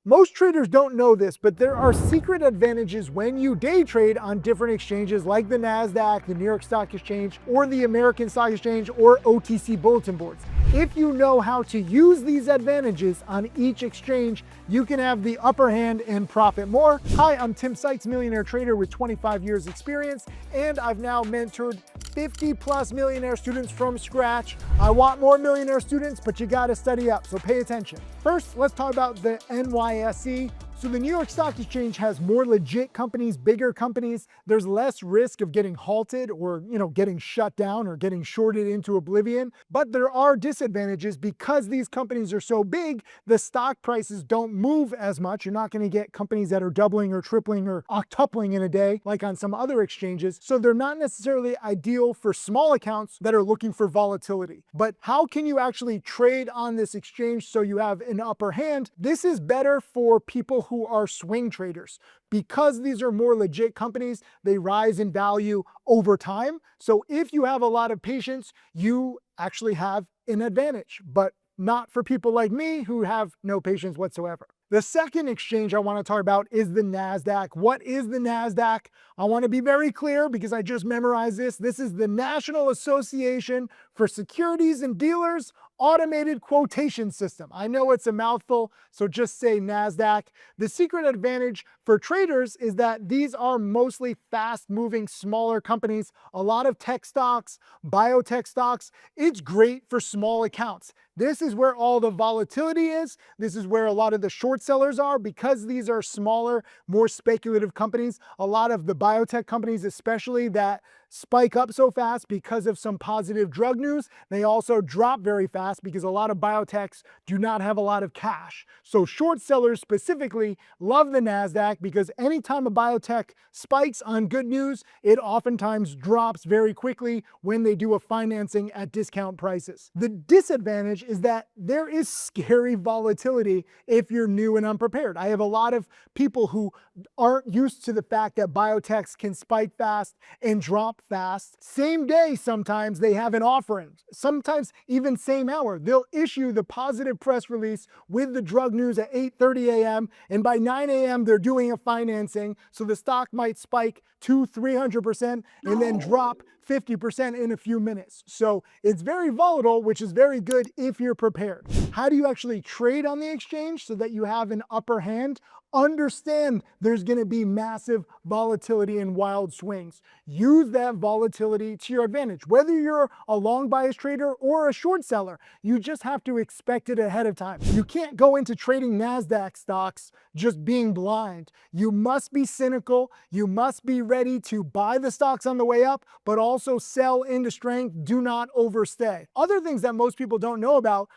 Most traders don't know this, but there are secret advantages when you day trade on different exchanges like the Nasdaq, the New York Stock Exchange, or the American Stock Exchange, or OTC bulletin boards. If you know how to use these advantages on each exchange, you can have the upper hand and profit more. Hi, I'm Tim Sykes, millionaire trader with 25 years experience, and I've now mentored 50 plus millionaire students from scratch. I want more millionaire students, but you gotta study up, so pay attention. First, let's talk about the NYSE. So the New York Stock Exchange has more legit companies, bigger companies. There's less risk of getting halted or, getting shut down or getting shorted into oblivion. But there are disadvantages because these companies are so big, the stock prices don't move as much. You're not going to get companies that are doubling or tripling or octupling in a day like on some other exchanges. So they're not necessarily ideal for small accounts that are looking for volatility. But how can you actually trade on this exchange so you have an upper hand? This is better for people who are swing traders. Because these are more legit companies, they rise in value over time. So if you have a lot of patience, you actually have an advantage, but not for people like me who have no patience whatsoever. The second exchange I want to talk about is the Nasdaq. What is the Nasdaq? I want to be very clear because I just memorized this. This is the National Association for Securities and Dealers Automated Quotation System. I know it's a mouthful, so just say Nasdaq. The secret advantage for traders is that these are mostly fast-moving, smaller companies, a lot of tech stocks, biotech stocks. It's great for small accounts. This is where all the volatility is. This is where a lot of the short sellers are because these are smaller, more speculative companies. A lot of the biotech companies, especially that spike up so fast because of some positive drug news, they also drop very fast because a lot of biotechs do not have a lot of cash. So short sellers specifically love the Nasdaq because anytime a biotech spikes on good news, it oftentimes drops very quickly when they do a financing at discount prices. The disadvantage is that there is scary volatility if you're new and unprepared. I have a lot of people who aren't used to the fact that biotechs can spike fast and drop fast. Same day, sometimes they have an offering, sometimes even same hour. They'll issue the positive press release with the drug news at 8:30 a.m. and by 9 a.m. they're doing a financing. So the stock might spike 200-300% and then drop 50% in a few minutes. So it's very volatile, which is very good if you're prepared. How do you actually trade on the exchange so that you have an upper hand? Understand there's going to be massive volatility and wild swings. Use that volatility to your advantage. Whether you're a long bias trader or a short seller, you just have to expect it ahead of time. You can't go into trading Nasdaq stocks just being blind. You must be cynical. You must be ready to buy the stocks on the way up, but also sell into strength. Do not overstay. Other things that most people don't know about,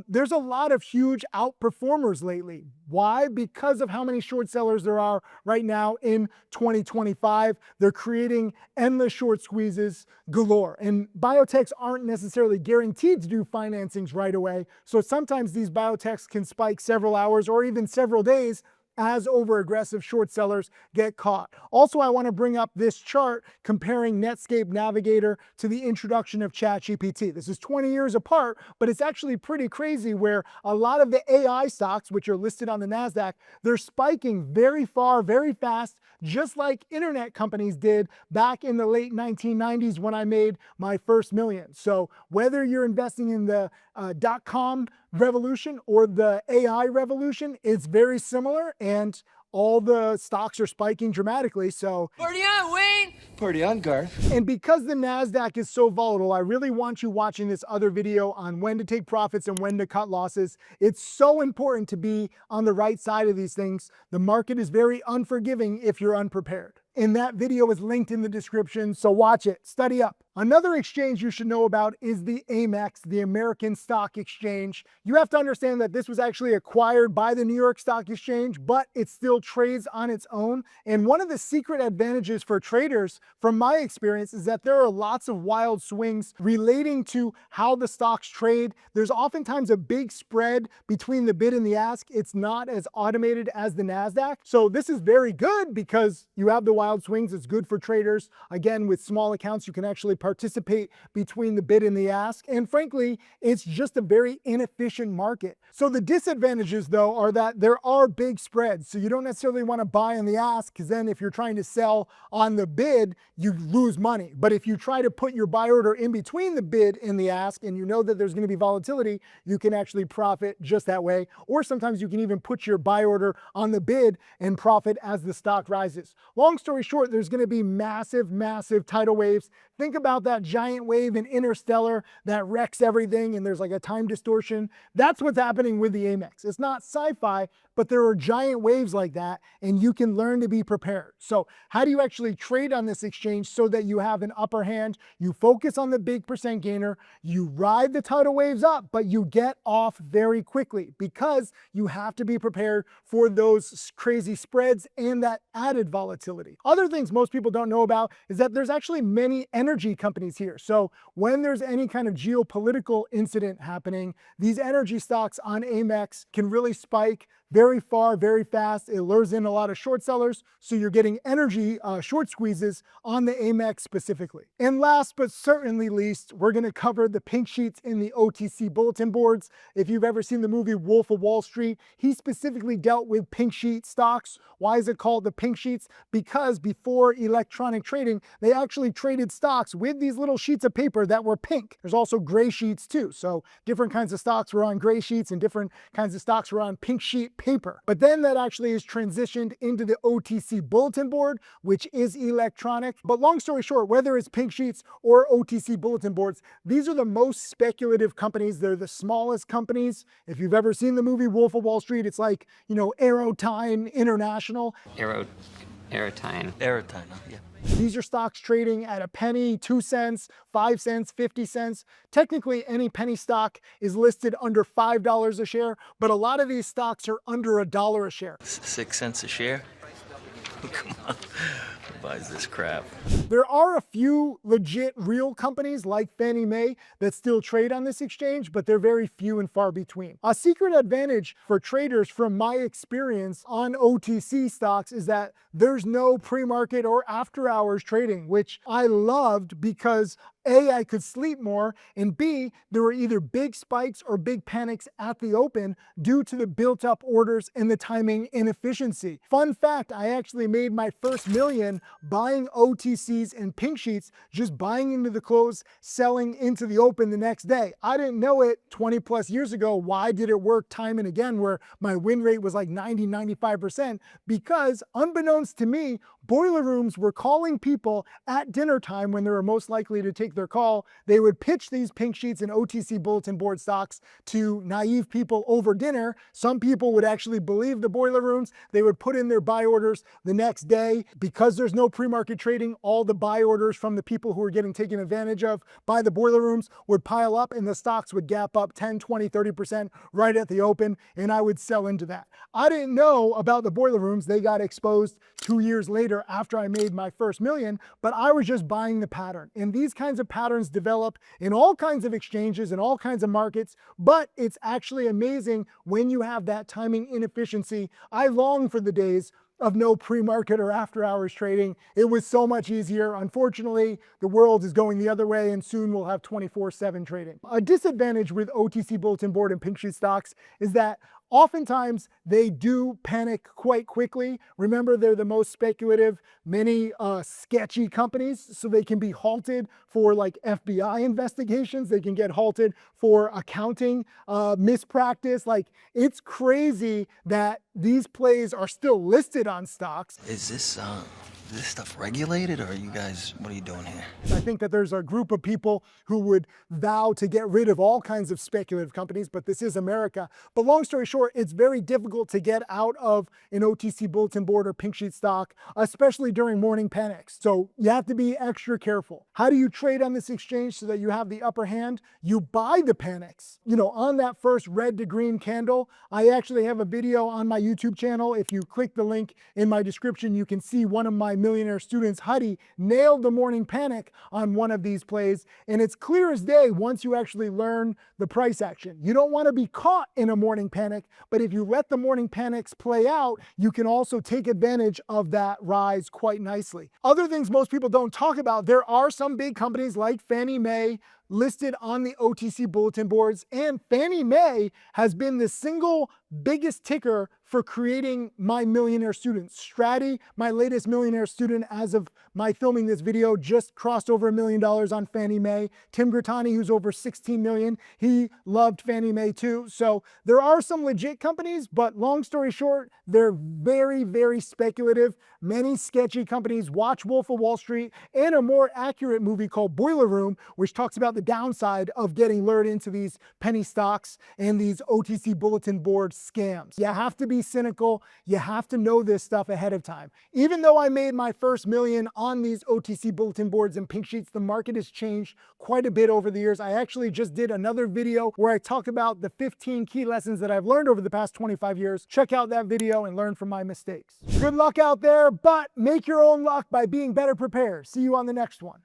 there's a lot of huge outperformers lately. Why? Because of how many short sellers there are right now in 2025. They're creating endless short squeezes galore. And biotechs aren't necessarily guaranteed to do financings right away. So sometimes these biotechs can spike several hours or even several days as over-aggressive short sellers get caught. Also, I want to bring up this chart comparing Netscape Navigator to the introduction of ChatGPT. This is 20 years apart, but it's actually pretty crazy where a lot of the AI stocks, which are listed on the Nasdaq, they're spiking very far, very fast, just like internet companies did back in the late 1990s when I made my first million. So whether you're investing in the .com revolution or the AI revolution, it's very similar and all the stocks are spiking dramatically. So Party on, Wayne! Party on, Garth. And because the Nasdaq is so volatile, I really want you watching this other video on when to take profits and when to cut losses. It's so important to be on the right side of these things. The market is very unforgiving if you're unprepared. And that video is linked in the description, so watch it, study up. Another exchange you should know about is the AMEX, the American Stock Exchange. You have to understand that this was actually acquired by the New York Stock Exchange, but it still trades on its own. And one of the secret advantages for traders, from my experience, is that there are lots of wild swings relating to how the stocks trade. There's oftentimes a big spread between the bid and the ask. It's not as automated as the Nasdaq. So this is very good because you have the wild swings. It's good for traders. Again, with small accounts, you can actually participate between the bid and the ask. And frankly, it's just a very inefficient market. So the disadvantages, though, are that there are big spreads. So you don't necessarily want to buy on the ask, because then if you're trying to sell on the bid, you lose money. But if you try to put your buy order in between the bid and the ask, and you know that there's going to be volatility, you can actually profit just that way. Or sometimes you can even put your buy order on the bid and profit as the stock rises. Long story short, there's going to be massive, massive tidal waves. Think about that giant wave in Interstellar that wrecks everything and there's like a time distortion. That's what's happening with the AMEX. It's not sci-fi, but there are giant waves like that, and you can learn to be prepared. So how do you actually trade on this exchange so that you have an upper hand? You focus on the big percent gainer, you ride the tidal waves up, but you get off very quickly because you have to be prepared for those crazy spreads and that added volatility. Other things most people don't know about is that there's actually many energy companies here. So when there's any kind of geopolitical incident happening, these energy stocks on AMEX can really spike very far, very fast. It lures in a lot of short sellers, so you're getting energy short squeezes on the AMEX specifically. And last but certainly least, we're going to cover the pink sheets in the OTC bulletin boards. If you've ever seen the movie Wolf of Wall Street, he specifically dealt with pink sheet stocks. Why is it called the pink sheets? Because before electronic trading, they actually traded stocks with these little sheets of paper that were pink. There's also gray sheets too. So different kinds of stocks were on gray sheets and different kinds of stocks were on pink sheet paper. But then that actually is transitioned into the OTC bulletin board, which is electronic. But long story short, whether it's pink sheets or OTC bulletin boards, these are the most speculative companies. They're the smallest companies. If you've ever seen the movie Wolf of Wall Street, it's like, you know, Aerotime International. Aerotime, yeah. These are stocks trading at a penny, 2 cents, 5 cents, 50 cents. Technically, any penny stock is listed under $5 a share, but a lot of these stocks are under $1 a share. 6 cents a share? Come on, who buys this crap? There are a few legit real companies like Fannie Mae that still trade on this exchange, but they're very few and far between. A secret advantage for traders from my experience on OTC stocks is that there's no pre-market or after hours trading, which I loved because A, I could sleep more, and B, there were either big spikes or big panics at the open due to the built up orders and the timing inefficiency. Fun fact, I actually made my first million buying OTCs and pink sheets, just buying into the close, selling into the open the next day. I didn't know it 20 plus years ago. Why did it work time and again where my win rate was like 90, 95%? Because unbeknownst to me, boiler rooms were calling people at dinner time when they were most likely to take their call. They would pitch these pink sheets and OTC bulletin board stocks to naive people over dinner. Some people would actually believe the boiler rooms. They would put in their buy orders the next day. Because there's no pre-market trading, all the buy orders from the people who were getting taken advantage of by the boiler rooms would pile up and the stocks would gap up 10, 20, 30% right at the open, and I would sell into that. I didn't know about the boiler rooms. They got exposed 2 years later after I made my first million, but I was just buying the pattern. And these kinds of patterns develop in all kinds of exchanges and all kinds of markets, but it's actually amazing when you have that timing inefficiency. I long for the days of no pre-market or after hours trading. It was so much easier. Unfortunately, the world is going the other way and soon we'll have 24/7 trading. A disadvantage with OTC bulletin board and pink sheet stocks is that oftentimes they do panic quite quickly. Remember, they're the most speculative, many sketchy companies, so they can be halted for like FBI investigations. They can get halted for accounting mispractice. Like, it's crazy that these plays are still listed on stocks. Is this stuff regulated, or are you guys, what are you doing here? I think that there's a group of people who would vow to get rid of all kinds of speculative companies, but this is America. But long story short, it's very difficult to get out of an OTC bulletin board or pink sheet stock, especially during morning panics. So you have to be extra careful. How do you trade on this exchange so that you have the upper hand? You buy the panics. You know, on that first red to green candle, I actually have a video on my YouTube channel. If you click the link in my description, you can see one of my my millionaire students, Huddy, nailed the morning panic on one of these plays. And it's clear as day once you actually learn the price action. You don't want to be caught in a morning panic, but if you let the morning panics play out, you can also take advantage of that rise quite nicely. Other things most people don't talk about, there are some big companies like Fannie Mae listed on the OTC bulletin boards, and Fannie Mae has been the single biggest ticker for creating my millionaire students. Stratty, my latest millionaire student as of my filming this video, just crossed over $1 million on Fannie Mae. Tim Grattani, who's over 16 million, he loved Fannie Mae too. So there are some legit companies, but long story short, they're very, very speculative. Many sketchy companies. Watch Wolf of Wall Street and a more accurate movie called Boiler Room, which talks about the downside of getting lured into these penny stocks and these OTC bulletin board scams. You have to be cynical. You have to know this stuff ahead of time. Even though I made my first million on these OTC bulletin boards and pink sheets, the market has changed quite a bit over the years. I actually just did another video where I talk about the 15 key lessons that I've learned over the past 25 years. Check out that video and learn from my mistakes. Good luck out there, but make your own luck by being better prepared. See you on the next one.